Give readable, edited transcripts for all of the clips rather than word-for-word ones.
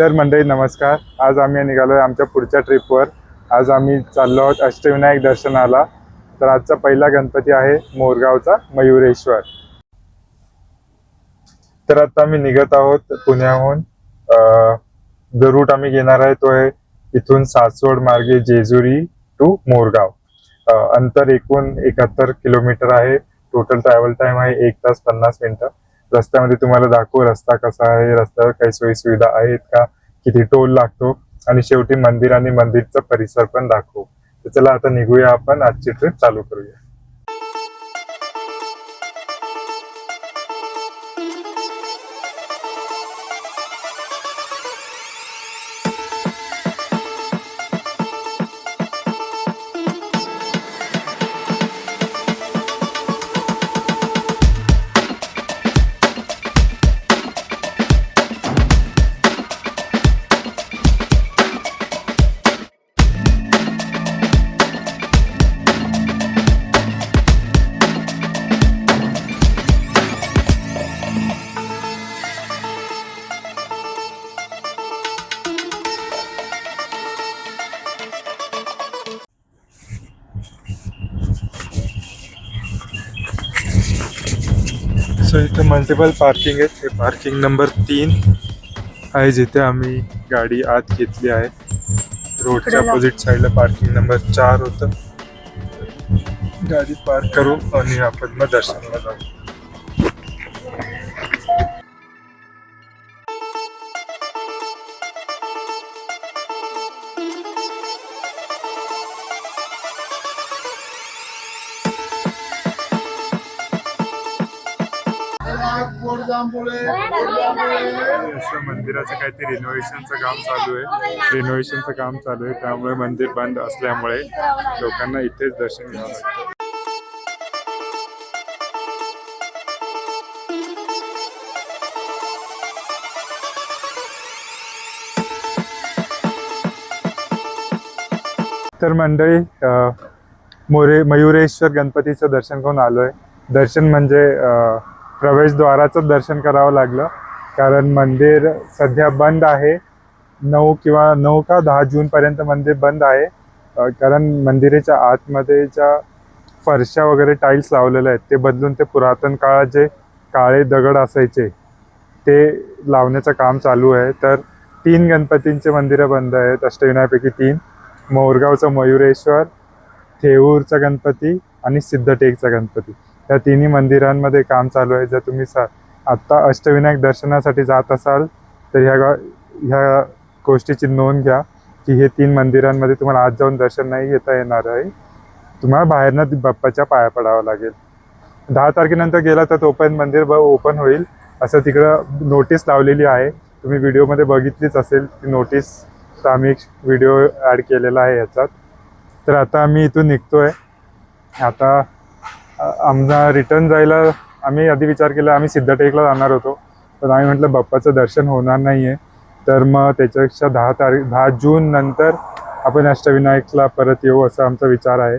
तर मंडळी नमस्कार. आज आम्ही निघालो आहे आमच्या पुढच्या ट्रिपवर. आज आम्ही चाललो आहोत अष्टविनायक दर्शनाला. तर आजचा पहिला गणपती आहे मोरगावचा मयुरेश्वर. तर आता आम्ही निघत आहोत पुण्याहून. जो रूट आम्ही घेणार आहे तो आहे इथून सासवड मार्गे जेजुरी टू मोरगाव. अंतर एकूण 71 किलोमीटर आहे. टोटल ट्रॅव्हल टाइम आहे 1 तास 50 मिनिटं. रस्त्यामध्ये तुम्हाला दाखवू रस्ता कसा आहे, रस्त्यावर काही सोयी सुविधा आहेत का, किती टोल लागतो आणि शेवटी मंदिर आणि मंदिरचा परिसर पण दाखवू. तर चला आता निघूया, आपण आजची ट्रिप चालू करूया. सो इथे मल्टिपल पार्किंग आहेत. हे पार्किंग नंबर 3 आहे जिथे आम्ही गाडी आत घेतली आहे. रोडच्या अपोजिट साईडला पार्किंग नंबर 4 होतं. गाडी पार्क करू आणि आपण मग दर्शनाला जाऊ. मंदिराचं काहीतरी रिनोव्हेशनचं काम चालू आहे. त्यामुळे मंदिर बंद असल्यामुळे लोकांना इथेच दर्शन घ्यावं लागतं. तर मंडळी मयुरेश्वर गणपतीचं दर्शन करून आलोय. दर्शन म्हणजे प्रवेशद्वाराचं दर्शन करावं लागलं, कारण मंदिर सध्या बंद आहे. 9 का 10 जूनपर्यंत मंदिर बंद आहे. कारण मंदिराच्या आतमध्ये ज्या फरशा वगैरे टाईल्स लावलेल्या आहेत ते बदलून ते पुरातन काळात जे काळे दगड असायचे ते लावण्याचं काम चालू आहे. तर 3 गणपतींचे मंदिरं बंद आहेत, अष्टविनायकापैकी 3. मोरगावचा मयुरेश्वर, थेऊरचा गणपती आणि सिद्धटेकचा गणपती. या तिन्ही मंदिरांमध्ये काम चालू आहे. जर तुम्ही आत्ता अष्टविनायक दर्शनासाठी जात असाल तर ह्या गोष्टीची नोंद घ्या की हे 3 मंदिरांमध्ये तुम्हाला आज जाऊन दर्शन नाही घेता येणार आहे. तुम्हाला बाहेरनं बाप्पाच्या पाया पडावं लागेल. 10 तारखेनंतर गेला तर तोपर्यंत मंदिर ओपन होईल असं तिकडं नोटीस लावलेली आहे. तुम्ही व्हिडिओमध्ये बघितलीच असेल ती नोटीस. तर आम्ही एक व्हिडिओ ॲड केलेला आहे याच्यात. तर आता आम्ही इथून निघतोय. आता आमचा रिटर्न जायला आम्ही आधी विचार केला, आम्ही सिद्धटेकला जाणार होतो, पण आम्ही म्हटलं बाप्पाचं दर्शन होणार नाही आहे, तर मग त्याच्यापेक्षा 10 जून नंतर आपण अष्टविनायकला परत येऊ असा आमचा विचार आहे.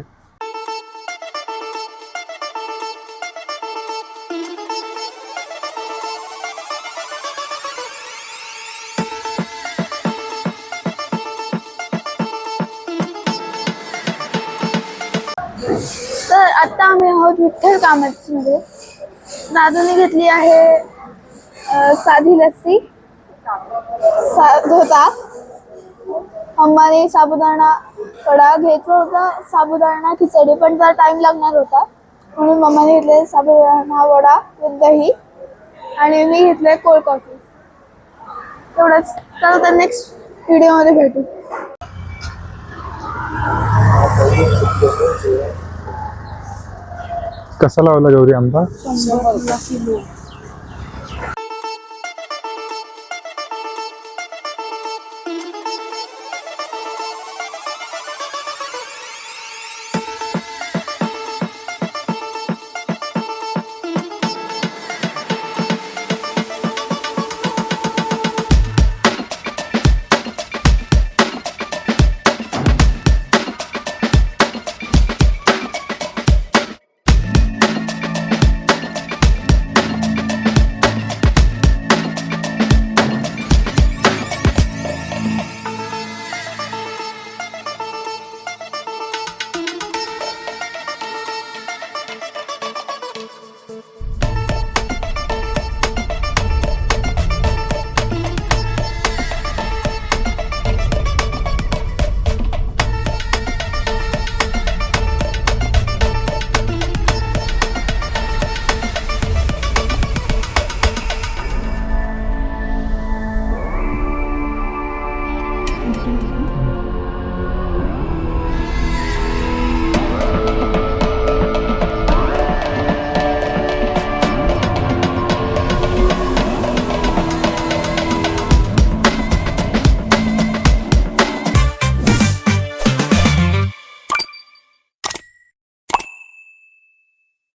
तर आता आम्ही आहोत विठ्ठल कामतमध्ये. दादूने घेतली आहे साधी लस्सी, धोता. अम्माने साबुदाणा वडा घ्यायचा होता, साबुदाणा खिचडी, पण त्याला टाइम लागणार होता म्हणून मम्माने घेतले साबुदाणा वडा विथ दही आणि मी घेतले कोल्ड कॉफी. तेवढंच. चला तर नेक्स्ट व्हिडिओमध्ये भेटू. कसा लावला गौरी आंबा? 100 किलो.